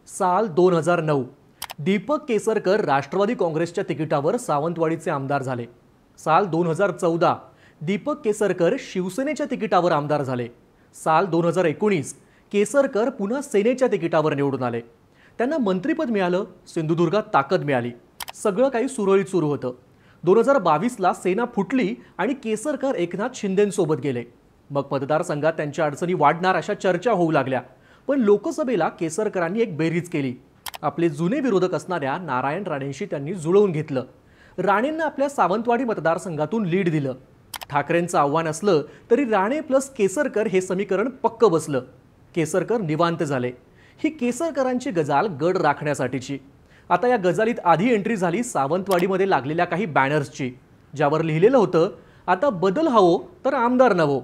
साल 2009 दीपक केसरकर राष्ट्रवादी काँग्रेसच्या तिकिटावर सावंतवाडीचे आमदार झाले। साल 2014 दीपक केसरकर शिवसेनेच्या तिकिटावर आमदार झाले। साल 2019 केसरकर पुन्हा सेनेच्या तिकिटावर निवडून आले। त्यांना मंत्रिपद मिळालं, सिंधुदुर्गात ताकद मिळाली, सगळं काही सुरळीत सुरू होतं। 2022 ला सेना फुटली आणि केसरकर एकनाथ शिंदेंसोबत गेले। मग मतदारसंघात त्यांच्या अडचणी वाढणार अशा चर्चा होऊ लागल्या। पण लोकसभेला केसरकरांनी एक बेरीज केली। आपले जुने विरोधक असणाऱ्या नारायण राणेंशी त्यांनी जुळवून घेतलं। राणेंना आपल्या सावंतवाडी मतदारसंघातून लीड दिलं। ठाकरेंचं आव्हान असलं तरी राणे प्लस केसरकर हे समीकरण पक्क बसलं। केसरकर निवांत झाले। ही केसरकरांची गजाल गड राखण्यासाठीची। आता या गजालीत आधी एंट्री झाली सावंतवाडीमध्ये लागलेल्या काही बॅनर्सची, ज्यावर लिहिलेलं होतं, आता बदल हवो तर आमदार नवो।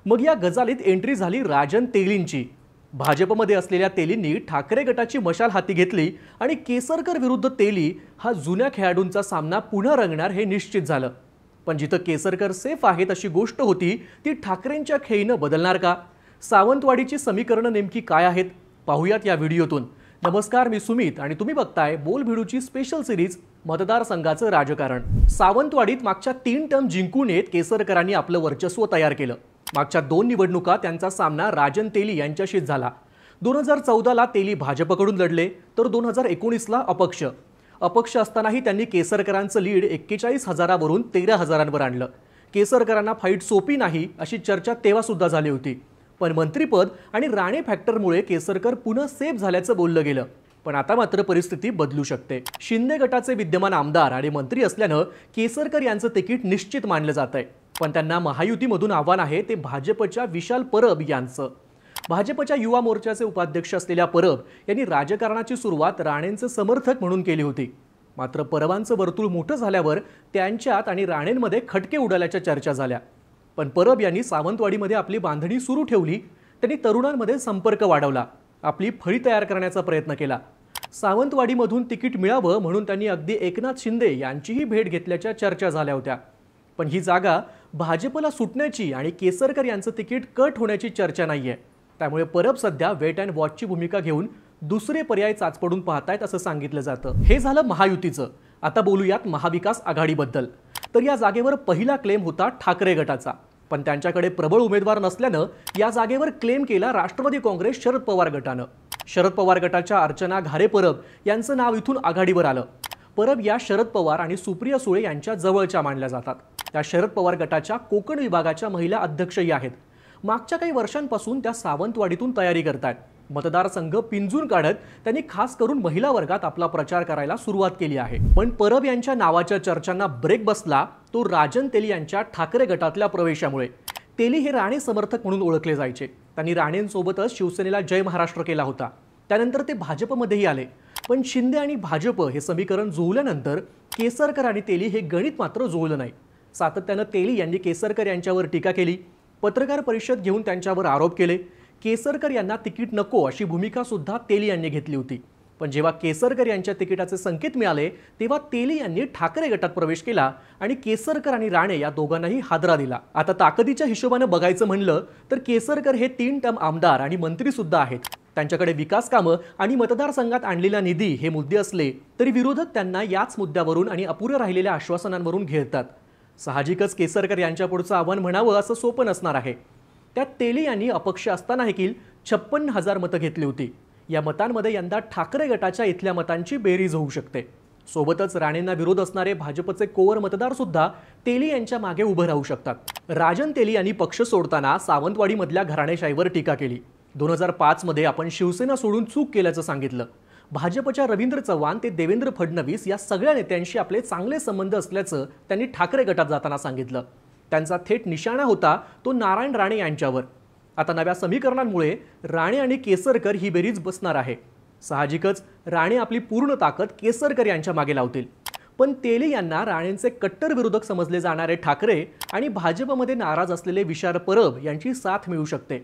मग या गजालीत एंट्री झाली राजन तेलींची। भाजपमध्ये असलेल्या तेलींनी ठाकरे गटाची मशाल हाती घेतली आणि केसरकर विरुद्ध तेली हा जुन्या खेळाडूंचा सामना पुन्हा रंगणार हे निश्चित झालं। पण जिथं केसरकर सेफ आहेत अशी गोष्ट होती, ती ठाकरेंच्या खेळीनं बदलणार का? सावंतवाडीची समीकरणं नेमकी काय आहेत पाहूयात या व्हिडिओतून। नमस्कार, मी सुमित आणि तुम्ही बघताय बोल भिडूची स्पेशल सिरीज मतदारसंघाचं राजकारण। सावंतवाडीत मागच्या 3 टर्म जिंकून येत केसरकरांनी आपलं वर्चस्व तयार केलं। मागच्या 2 निवडणुका त्यांचा सामना राजन तेली यांच्याशीच झाला। 2014 ला तेली भाजपकडून लढले, तर 2019 ला अपक्ष असतानाही त्यांनी केसरकरांचं लीड 41,000 वरून 13,000 आणलं। केसरकरांना फाईट सोपी नाही अशी चर्चा तेव्हा सुद्धा झाली होती। पण मंत्रिपद आणि राणे फॅक्टरमुळे केसरकर पुन्हा सेफ झाल्याचं बोललं गेलं। पण आता मात्र परिस्थिती बदलू शकते। शिंदे गटाचे विद्यमान आमदार आणि मंत्री असल्यानं केसरकर यांचं तिकीट निश्चित मानलं जातंय। पण त्यांना महायुतीमधून आव्हान आहे ते भाजपच्या विशाल परब यांचं। भाजपच्या युवा मोर्चाचे उपाध्यक्ष असलेल्या परब यांनी राजकारणाची सुरुवात राणेंचे समर्थक म्हणून केली होती। मात्र परबांचं वर्तुळ मोठं झाल्यावर त्यांच्यात आणि राणेंमध्ये खटके उडाल्याच्या चर्चा झाल्या। पण परब यांनी सावंतवाडीमध्ये आपली बांधणी सुरू ठेवली। त्यांनी तरुणांमध्ये संपर्क वाढवला, आपली फळी तयार करण्याचा प्रयत्न केला। सावंतवाडीमधून तिकीट मिळावं म्हणून त्यांनी अगदी एकनाथ शिंदे यांचीही भेट घेतल्याच्या चर्चा झाल्या होत्या। पण ही जागा भाजपला सुटण्याची आणि केसरकर यांचं तिकीट कट होण्याची चर्चा नाहीये। त्यामुळे परब सध्या वेट अँड वॉचची भूमिका घेऊन दुसरे पर्याय चाचपडून पाहतायत असं सांगितलं जातं। हे झालं महायुतीचं। आता बोलूयात महाविकास आघाडीबद्दल। तर या जागेवर पहिला क्लेम होता ठाकरे गटाचा, पण त्यांच्याकडे प्रबळ उमेदवार नसल्यानं या जागेवर क्लेम केला राष्ट्रवादी काँग्रेस शरद पवार गटानं। शरद पवार गटाच्या अर्चना घारे परब यांचं नाव इथून आघाडीवर आलं। परब या शरद पवार आणि सुप्रिया सुळे यांच्या जवळच्या मानल्या जातात। त्या शरद पवार गटाच्या कोकण विभागाच्या महिला अध्यक्षही आहेत। मागच्या काही वर्षांपासून त्या सावंतवाडीतून तयारी करतात। मतदारसंघ पिंजून काढत त्यांनी खास करून महिला वर्गात आपला प्रचार करायला सुरुवात केली आहे। पण परब यांच्या नावाच्या चर्चांना ब्रेक बसला तो राजन तेली यांच्या ठाकरे गटातल्या प्रवेशामुळे। तेली हे राणे समर्थक म्हणून ओळखले जायचे। त्यांनी राणेंसोबतच शिवसेनेला जय महाराष्ट्र केला होता। त्यानंतर ते भाजपमध्येही आले। पण शिंदे आणि भाजप हे समीकरण जुळल्यानंतर केसरकर आणि तेली हे गणित मात्र जुळलं नाही। सातत्यानं तेली यांनी केसरकर यांच्यावर टीका केली, पत्रकार परिषद घेऊन त्यांच्यावर आरोप केले। केसरकर यांना तिकीट नको अशी भूमिका सुद्धा तेली यांनी घेतली होती। पण जेव्हा केसरकर यांच्या तिकिटाचे संकेत मिळाले तेव्हा तेली यांनी ठाकरे गटात प्रवेश केला आणि केसरकर आणि राणे या दोघांनाही हादरा दिला। आता ताकदीच्या हिशोबाने बघायचं म्हणलं तर केसरकर हे 3 टर्म आमदार आणि मंत्री सुद्धा आहेत। त्यांच्याकडे विकास कामं आणि मतदारसंघात आणलेला निधी हे मुद्दे असले तरी विरोधक त्यांना याच मुद्द्यावरून आणि अपुऱ्या राहिलेल्या आश्वासनांवरून घेरतात। साहजिकच केसरकर यांच्या पुढचं आव्हान म्हणावं असं सोपं नसणार आहे। त्यात तेली यांनी अपक्ष असताना देखील 56,000 मतं घेतली होती। या मतांमध्ये यंदा ठाकरे गटाच्या इथल्या मतांची बेरीज होऊ शकते। सोबतच राणेंना विरोध असणारे भाजपचे कोवर मतदार सुद्धा तेली यांच्या मागे उभं राहू शकतात। राजन तेली यांनी पक्ष सोडताना सावंतवाडीमधल्या घराणेशाहीवर टीका केली। 2005 मध्ये आपण शिवसेना सोडून चूक केल्याचं सांगितलं। भाजपच्या रवींद्र चव्हाण ते देवेंद्र फडणवीस या सगळ्या नेत्यांशी आपले चांगले संबंध असल्याचं त्यांनी ठाकरे गटात जाताना सांगितलं। त्यांचा थेट निशाणा होता तो नारायण राणे यांच्यावर। आता नव्या समीकरणांमुळे राणे आणि केसरकर ही बेरीज बसणार आहे। साहजिकच राणे आपली पूर्ण ताकद केसरकर यांच्या मागे लावतील। पण तेली यांना राणेंचे कट्टर विरोधक समजले जाणारे ठाकरे आणि भाजपमध्ये नाराज असलेले विशाल परब यांची साथ मिळू शकते।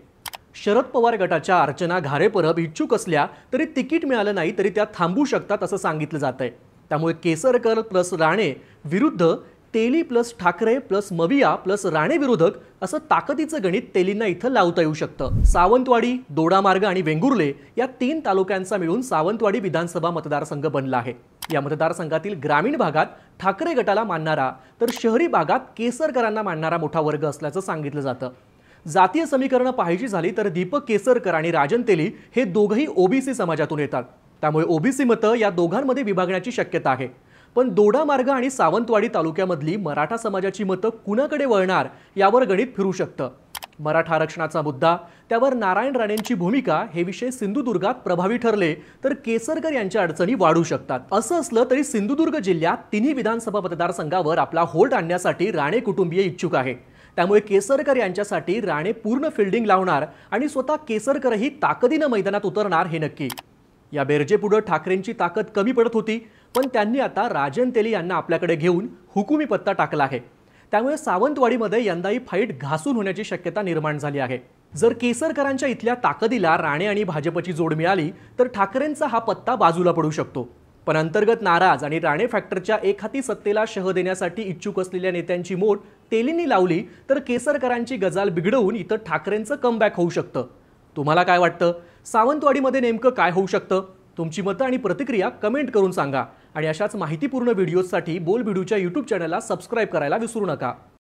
शरद पवार गटाच्या अर्चना घारे परब इच्छुक असल्या तरी तिकीट मिळालं नाही तरी त्या थांबू शकतात असं सांगितलं जातंय। त्यामुळे केसरकर प्लस राणे विरुद्ध तेली प्लस ठाकरे प्लस मविया प्लस राणे विरोधक असं ताकदीचं गणित तेलींना इथं लावता येऊ शकतं। सावंतवाडी, दोडामार्ग आणि वेंगुर्ले या 3 तालुक्यांचा मिळून सावंतवाडी विधानसभा मतदारसंघ बनला आहे। या मतदारसंघातील ग्रामीण भागात ठाकरे गटाला मानणारा तर शहरी भागात केसरकरांना मानणारा मोठा वर्ग असल्याचं सांगितलं जातं। जातीय समीकरण पाहायची झाली तर दीपक केसरकर आणि राजन तेली हे दोघंही ओबीसी समाजातून येतात, त्यामुळे ओबीसी मतं या दोघांमध्ये विभागण्याची शक्यता आहे। पण दोडामार्ग आणि सावंतवाडी तालुक्यामधली मराठा समाजाची मतं कुणाकडे वळणार यावर गणित फिरू शकतं। मराठा आरक्षणाचा मुद्दा, त्यावर नारायण राणेंची भूमिका हे विषय सिंधुदुर्गात प्रभावी ठरले तर केसरकर यांच्या अडचणी वाढू शकतात। असं असलं तरी सिंधुदुर्ग जिल्ह्यात तिन्ही विधानसभा मतदारसंघावर आपला होल्ड आणण्यासाठी राणे कुटुंबीय इच्छुक आहे, त्यामुळे केसरकर यांच्यासाठी राणे पूर्ण फिल्डिंग लावणार आणि स्वतः केसरकरही ताकदीनं मैदानात उतरणार हे नक्की। या बेरजेपुढे ठाकरेंची ताकद कमी पडत होती, पण त्यांनी आता राजन तेली यांना आपल्याकडे घेऊन हुकुमी पत्ता टाकला आहे, त्यामुळे सावंतवाडीमध्ये यंदाही फाईट घासून होण्याची शक्यता निर्माण झाली आहे। जर केसरकरांच्या इथल्या ताकदीला राणे आणि भाजपची जोड मिळाली तर ठाकरेंचा हा पत्ता बाजूला पडू शकतो। पण अंतर्गत नाराज आणि राणे फॅक्टरच्या एकहाती सत्तेला शह देण्यासाठी इच्छुक असलेल्या नेत्यांची मोठ तेलींनी लावली तर केसरकरांची गजाल बिघडवून इथं ठाकरेंचं कमबॅक होऊ शकतं। तुम्हाला काय वाटतं? सावंतवाडीमध्ये नेमकं काय होऊ शकतं? तुमची मतं आणि प्रतिक्रिया कमेंट करून सांगा आणि अशाच माहितीपूर्ण व्हिडिओसाठी बोलबिडूच्या YouTube चॅनलला सबस्क्राइब करायला विसरू नका।